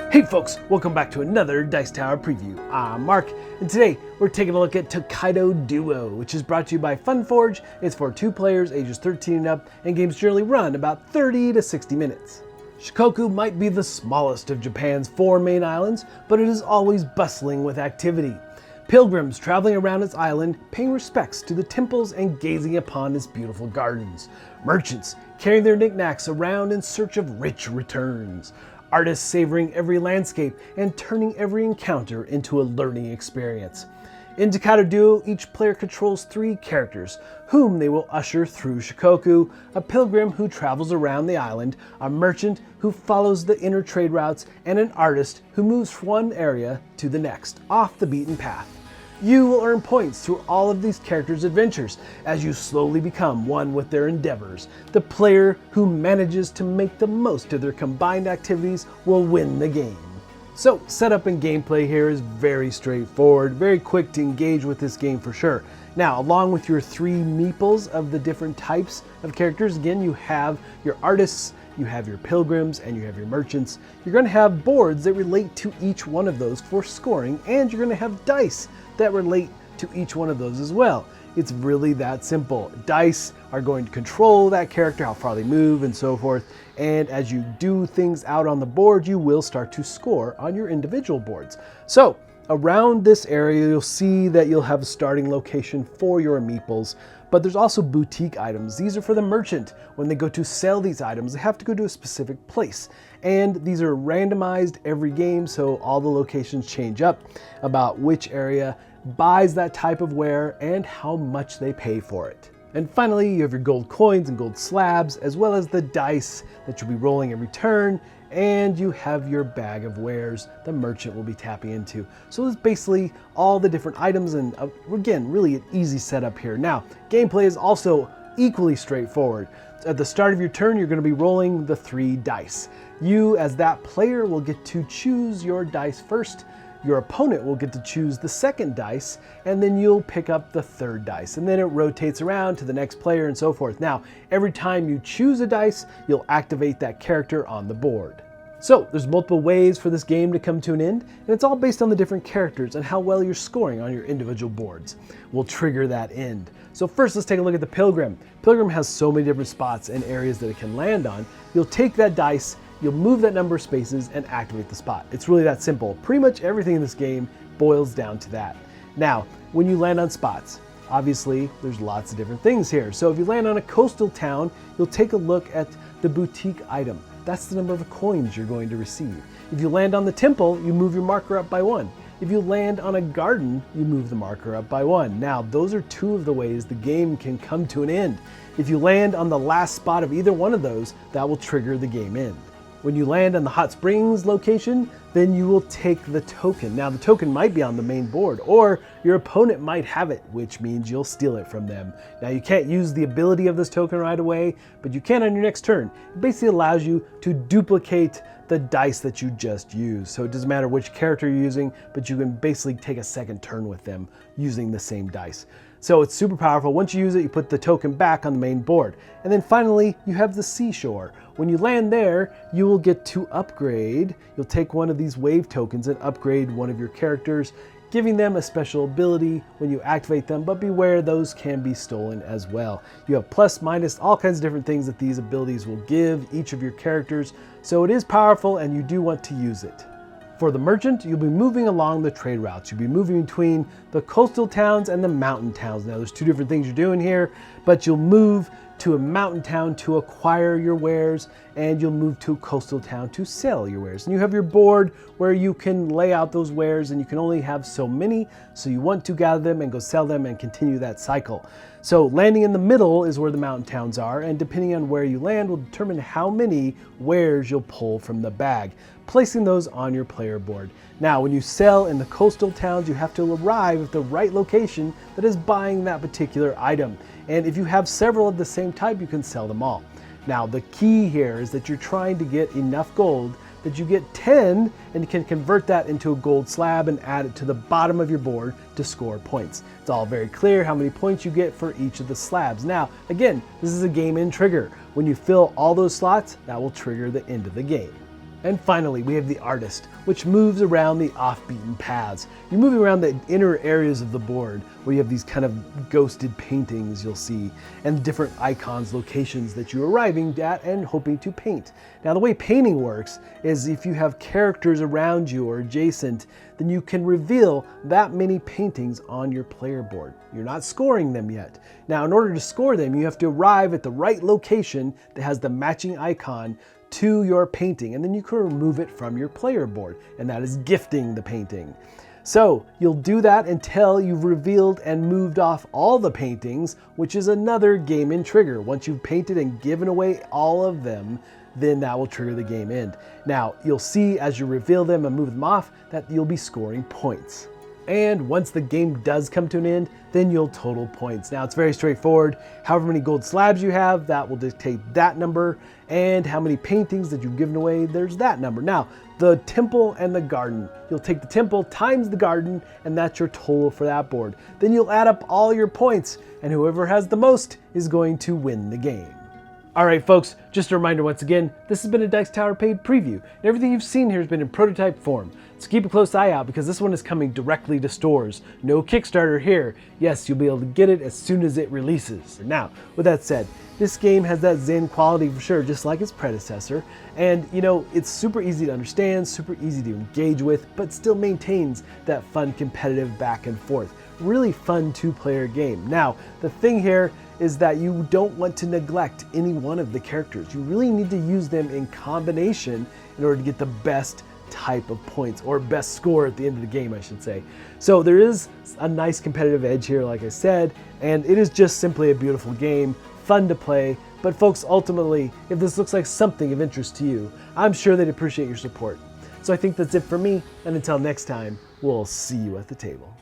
Hey folks, welcome back to another Dice Tower preview. I'm Mark, and today we're taking a look at Tokaido DUO, which is brought to you by FunForge. It's for 2 players, ages 13 and up, and games generally run about 30 to 60 minutes. Shikoku might be the smallest of Japan's 4 main islands, but it is always bustling with activity. Pilgrims traveling around its island, paying respects to the temples and gazing upon its beautiful gardens. Merchants carrying their knickknacks around in search of rich returns. Artists savoring every landscape and turning every encounter into a learning experience. In Tokaido DUO, each player controls 3 characters, whom they will usher through Shikoku, a pilgrim who travels around the island, a merchant who follows the inner trade routes, and an artist who moves from one area to the next, off the beaten path. You will earn points through all of these characters' adventures as you slowly become one with their endeavors. The player who manages to make the most of their combined activities will win the game. So, setup and gameplay here is very straightforward, very quick to engage with this game for sure. Now, along with your 3 meeples of the different types of characters, again, you have your artists, you have your pilgrims, and you have your merchants. You're going to have boards that relate to each one of those for scoring, and you're going to have dice that relate to each one of those as well. It's really that simple. Dice are going to control that character, how far they move and so forth, and as you do things out on the board, you will start to score on your individual boards. So, around this area, you'll see that you'll have a starting location for your meeples, but there's also boutique items. These are for the merchant. When they go to sell these items, they have to go to a specific place. And these are randomized every game, so all the locations change up about which area buys that type of ware and how much they pay for it. And finally, you have your gold coins and gold slabs, as well as the dice that you'll be rolling every turn, and you have your bag of wares the merchant will be tapping into. So it's basically all the different items, and again, really an easy setup here. Now, gameplay is also equally straightforward. At the start of your turn, you're going to be rolling the 3 dice. You, as that player, will get to choose your dice first. Your opponent will get to choose the 2nd dice, and then you'll pick up the 3rd dice, and then it rotates around to the next player and so forth. Now, every time you choose a dice, you'll activate that character on the board. So, there's multiple ways for this game to come to an end, and it's all based on the different characters and how well you're scoring on your individual boards will trigger that end. So first, let's take a look at the Pilgrim. Pilgrim has so many different spots and areas that it can land on. You'll take that dice, you'll move that number of spaces and activate the spot. It's really that simple. Pretty much everything in this game boils down to that. Now, when you land on spots, obviously there's lots of different things here. So if you land on a coastal town, you'll take a look at the boutique item. That's the number of coins you're going to receive. If you land on the temple, you move your marker up by 1. If you land on a garden, you move the marker up by 1. Now, those are 2 of the ways the game can come to an end. If you land on the last spot of either one of those, that will trigger the game end. When you land on the hot springs location, then you will take the token. Now, the token might be on the main board, or your opponent might have it, which means you'll steal it from them. Now, you can't use the ability of this token right away, but you can on your next turn. It basically allows you to duplicate the dice that you just used. So it doesn't matter which character you're using, but you can basically take a 2nd turn with them using the same dice. So it's super powerful. Once you use it, you put the token back on the main board. And then finally, you have the seashore. When you land there, you will get to upgrade. You'll take one of these wave tokens and upgrade one of your characters, giving them a special ability when you activate them, but beware, those can be stolen as well. You have plus, minus, all kinds of different things that these abilities will give each of your characters. So it is powerful and you do want to use it. For the merchant, you'll be moving along the trade routes. You'll be moving between the coastal towns and the mountain towns. Now, there's 2 different things you're doing here, but you'll move to a mountain town to acquire your wares, and you'll move to a coastal town to sell your wares. And you have your board where you can lay out those wares, and you can only have so many, so you want to gather them and go sell them and continue that cycle. So landing in the middle is where the mountain towns are, and depending on where you land will determine how many wares you'll pull from the bag, placing those on your player board. Now, when you sell in the coastal towns, you have to arrive at the right location that is buying that particular item. And if you have several of the same type, you can sell them all. Now, the key here is that you're trying to get enough gold that you get 10, and you can convert that into a gold slab and add it to the bottom of your board to score points. It's all very clear how many points you get for each of the slabs. Now, again, this is a game end trigger. When you fill all those slots, that will trigger the end of the game. And finally, we have the artist, which moves around the off-beaten paths. You're moving around the inner areas of the board where you have these kind of ghosted paintings you'll see, and different icons, locations that you're arriving at and hoping to paint. Now, the way painting works is if you have characters around you or adjacent, then you can reveal that many paintings on your player board. You're not scoring them yet. Now, in order to score them, you have to arrive at the right location that has the matching icon to your painting, and then you can remove it from your player board, and that is gifting the painting. So you'll do that until you've revealed and moved off all the paintings, which is another game end trigger. Once you've painted and given away all of them, then that will trigger the game end. Now, you'll see as you reveal them and move them off that you'll be scoring points. And once the game does come to an end, then you'll total points. Now, it's very straightforward. However many gold slabs you have, that will dictate that number, and how many paintings that you've given away, there's that number. Now, the temple and the garden. You'll take the temple times the garden, and that's your total for that board. Then you'll add up all your points, and whoever has the most is going to win the game. All right, folks, just a reminder once again, this has been a Dice Tower paid preview, and everything you've seen here has been in prototype form. So keep a close eye out because this one is coming directly to stores. No Kickstarter here. Yes, you'll be able to get it as soon as it releases. Now, with that said, this game has that Zen quality for sure, just like its predecessor. And you know, it's super easy to understand, super easy to engage with, but still maintains that fun competitive back and forth. Really fun two-player game. Now, the thing here is that you don't want to neglect any one of the characters. You really need to use them in combination in order to get the best type of points, or best score at the end of the game, I should say. So there is a nice competitive edge here, like I said, and it is just simply a beautiful game, fun to play. But folks, ultimately, if this looks like something of interest to you, I'm sure they'd appreciate your support. So I think that's it for me, and until next time, we'll see you at the table.